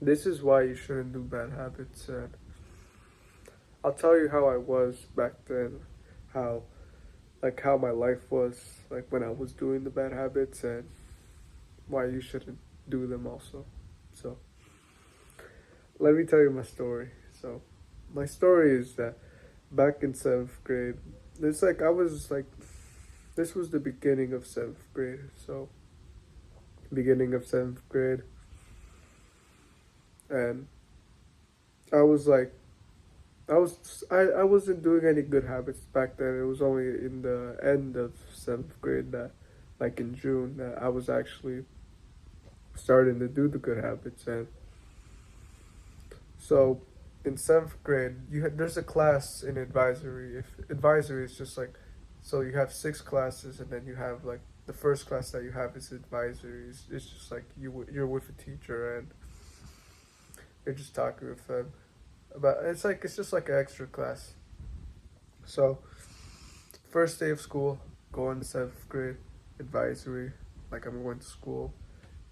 This is why you shouldn't do bad habits. And I'll tell you how I was back then, how how my life was like when I was doing the bad habits, and why you shouldn't do them also. So let me tell you my story. So my story is that back in seventh grade, it's like I was like this was the beginning of seventh grade. So beginning of seventh grade, and I was like I wasn't doing any good habits back then. It was only in the end of seventh grade that, like in June, that I was actually starting to do the good habits. And so in seventh grade, there's a class in advisory. If advisory is just like, so you have six classes, and then you have like the first class that you have is advisory. It's just like you're with a teacher and you're just talking with them. But it's just like an extra class. So first day of school, going to seventh grade, advisory, like I'm going to school,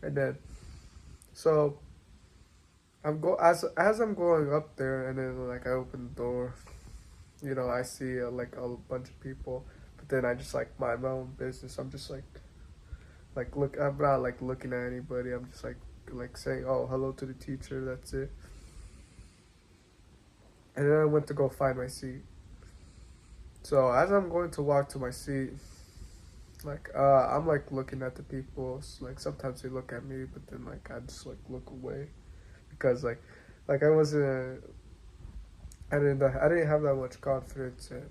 and then so as I'm going up there, and then like I open the door, I see like a bunch of people, but then I just like mind my own business. I'm just look, I'm not like looking at anybody. I'm just like saying, oh, hello to the teacher. That's it. And then I went to go find my seat. So as I'm going to walk to my seat, I'm like looking at the people. Like sometimes they look at me, but then like I just like look away because like I didn't have that much confidence. And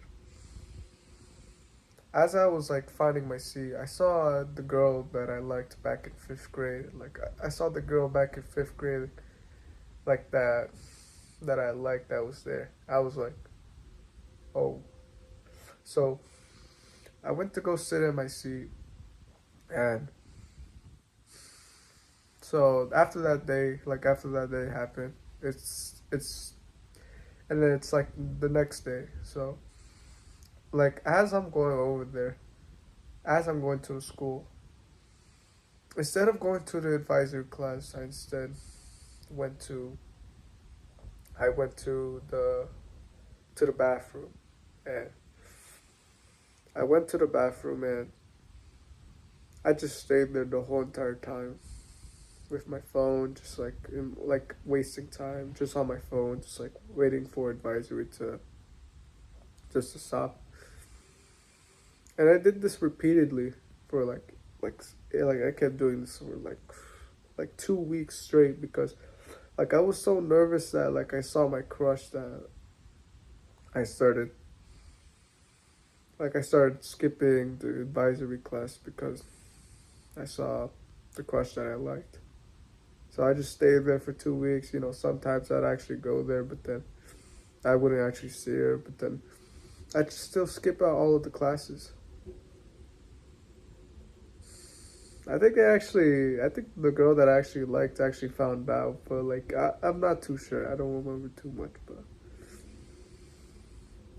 as I was like finding my seat, I saw the girl that I liked back in fifth grade. Like I saw the girl back in fifth grade, like that I liked that was there. I was like, oh. So I went to go sit in my seat, and so after that day happened, it's and then it's like the next day. So like as I'm going over there, as I'm going to the school, instead of going to the advisory class, went to I went to the bathroom, and I went to the bathroom, and I just stayed there the whole entire time with my phone, just like wasting time, just on my phone, just like waiting for advisory to just to stop. And I did this repeatedly for I kept doing this for like 2 weeks straight because like I was so nervous that like I saw my crush that I started I started skipping the advisory class because I saw the crush that I liked. So I just stayed there for 2 weeks. Sometimes I'd actually go there, but then I wouldn't actually see her. But then I'd still skip out all of the classes. I think the girl that I actually liked actually found out, but like I'm not too sure. I don't remember too much, but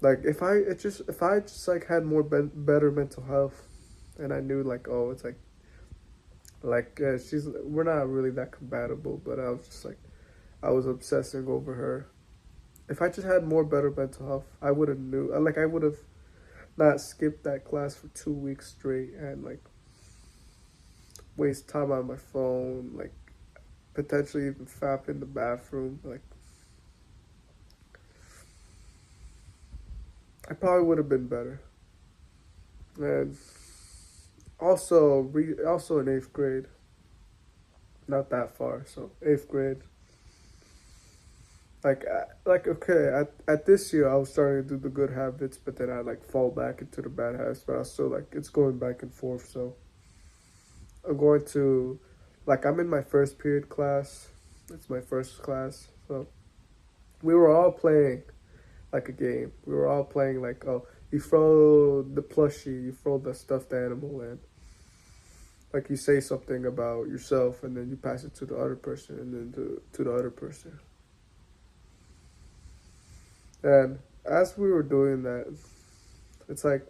like if I just like had better mental health, and I knew like, oh, it's she's we're not really that compatible, but I was just like I was obsessing over her. If I just had more better mental health, I would have knew like I would have not skipped that class for 2 weeks straight and like waste time on my phone, like potentially even fap in the bathroom. Like I probably would have been better. And also in eighth grade, not that far. So eighth grade, okay, at this year I was starting to do the good habits, but then I like fall back into the bad habits. But I still like it's going back and forth. So I'm going to I'm in my first period class. It's my first class. So we were all playing like a game. We were all playing like, oh, you throw the plushie, you throw the stuffed animal, and like you say something about yourself, and then you pass it to the other person, and then to the other person. And as we were doing that, it's like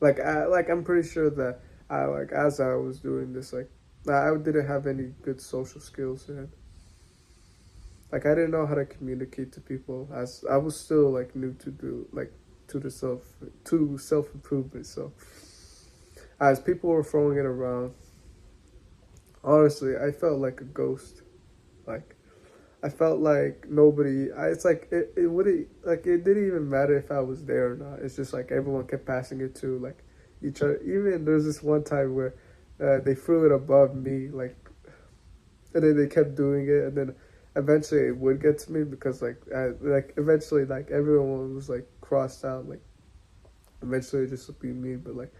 I'm pretty sure that I like as I was doing this, like I didn't have any good social skills, and like I didn't know how to communicate to people, as I was still like new to do like to the self improvement. So as people were throwing it around, honestly, I felt like a ghost. Like I felt like nobody. It's like it wouldn't like it didn't even matter if I was there or not. It's just like everyone kept passing it to like each other. Even there's this one time where they threw it above me, like, and then they kept doing it, and then eventually it would get to me because like eventually like everyone was like crossed out. Like eventually it just would be me, but like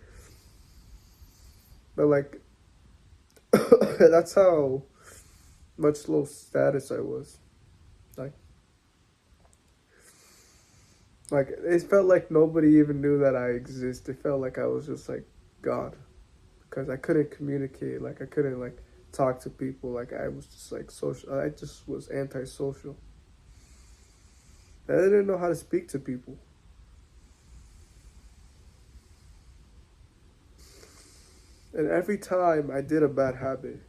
that's how much low status I was. Like Like it felt like nobody even knew that I exist. It felt like I was just like God because I couldn't communicate. Like I couldn't like talk to people. Like I was just like social. I just was antisocial. I didn't know how to speak to people. And every time I did a bad habit,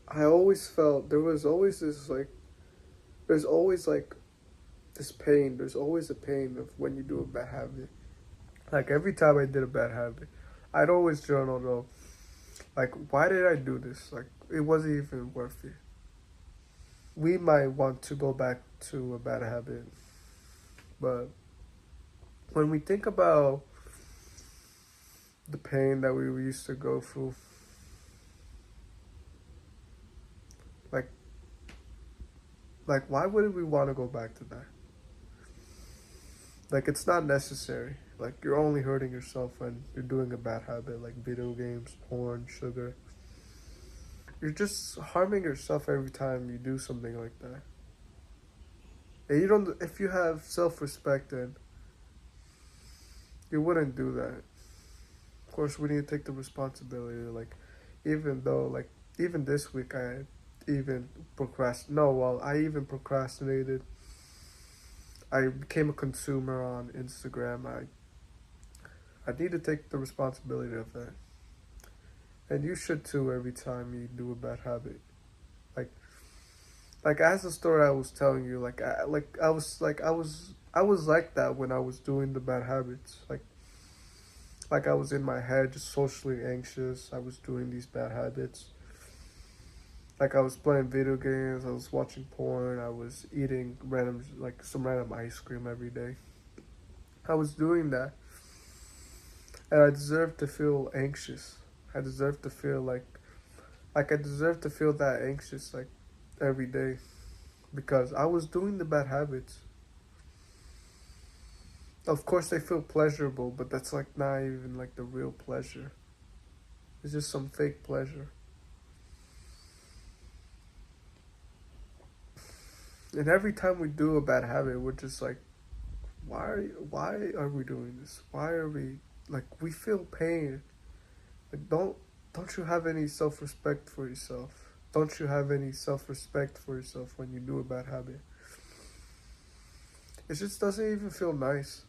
I always felt there was always this like there's always like this pain. There's always a pain of when you do a bad habit. Like every time I did a bad habit, I'd always journal though. Like, why did I do this? Like, it wasn't even worth it. We might want to go back to a bad habit, but when we think about the pain that we used to go through, like, like why wouldn't we want to go back to that? Like, it's not necessary. Like, you're only hurting yourself when you're doing a bad habit, like video games, porn, sugar. You're just harming yourself every time you do something like that. And you don't. If you have self-respect, then you wouldn't do that. Of course, we need to take the responsibility. Like, even though, like, even this week, even no, well, I even procrastinated. I became a consumer on Instagram. I need to take the responsibility of that, and you should too. Every time you do a bad habit, like, like as the story I was telling you, I was like that when I was doing the bad habits. Like I was in my head, just socially anxious. I was doing these bad habits. Like I was playing video games, I was watching porn, I was eating some random ice cream every day. I was doing that, and I deserved to feel anxious. I deserved to feel like I deserved to feel that anxious like every day because I was doing the bad habits. Of course, they feel pleasurable, but that's like not even like the real pleasure. It's just some fake pleasure. And every time we do a bad habit, we're just like, why are we doing this? Why are we like we feel pain? Like don't you have any self respect for yourself? Don't you have any self respect for yourself when you do a bad habit? It just doesn't even feel nice.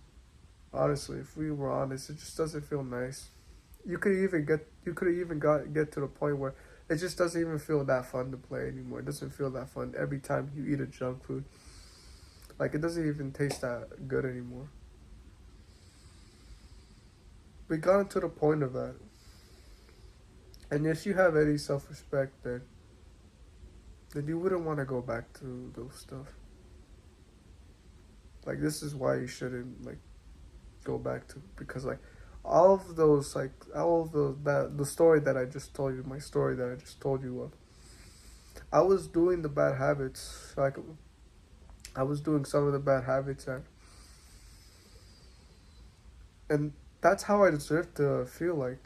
Honestly, if we were honest, it just doesn't feel nice. You could even get to the point where it just doesn't even feel that fun to play anymore. It doesn't feel that fun every time you eat a junk food. Like it doesn't even taste that good anymore. We got to the point of that. And if you have any self respect, then you wouldn't want to go back to those stuff. Like this is why you shouldn't like go back to because like all of those that the story that I just told you, my story that I just told you of. I was doing the bad habits. Like I was doing some of the bad habits and that's how I deserve to feel like.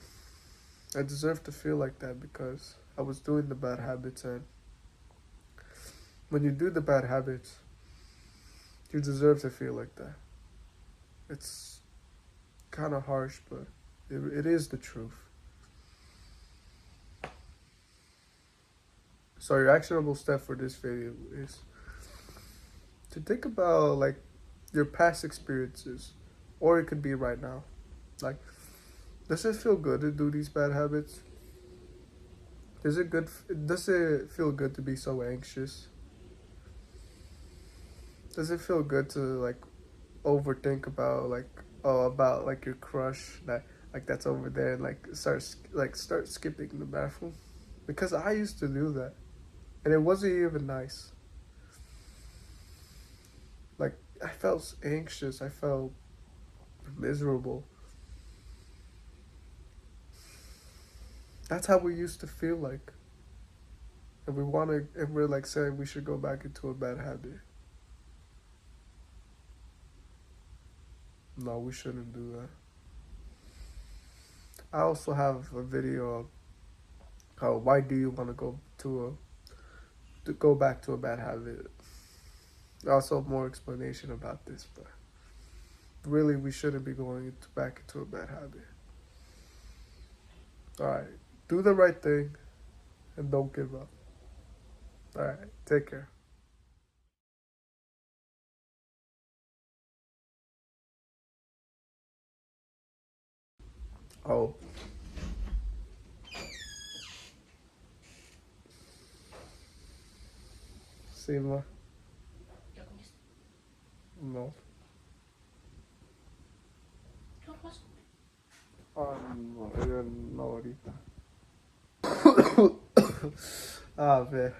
I deserve to feel like that because I was doing the bad habits and when you do the bad habits, you deserve to feel like that. It's kind of harsh, but it is the truth. So your actionable step for this video is to think about like your past experiences, or it could be right now. Like, does it feel good to do these bad habits? Is it good? Does it feel good to be so anxious? Does it feel good to like overthink about like your crush that like that's over there and like start skipping the bathroom? Because I used to do that and it wasn't even nice. Like I felt anxious. I felt miserable. That's how we used to feel like, and we're like saying we should go back into a bad habit. No, we shouldn't do that. I also have a video of how why do you want to go back to a bad habit. Also, more explanation about this, but really, we shouldn't be back into a bad habit. All right, do the right thing and don't give up. All right, take care. Oh, Sima, ¿Ya comiste? no. ¿Qué vas? No, ella no ahorita. Ah, man.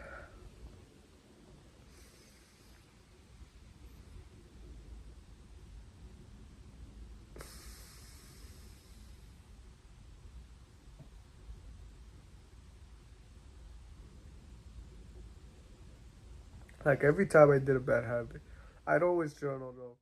Like every time I did a bad habit, I'd always journal though.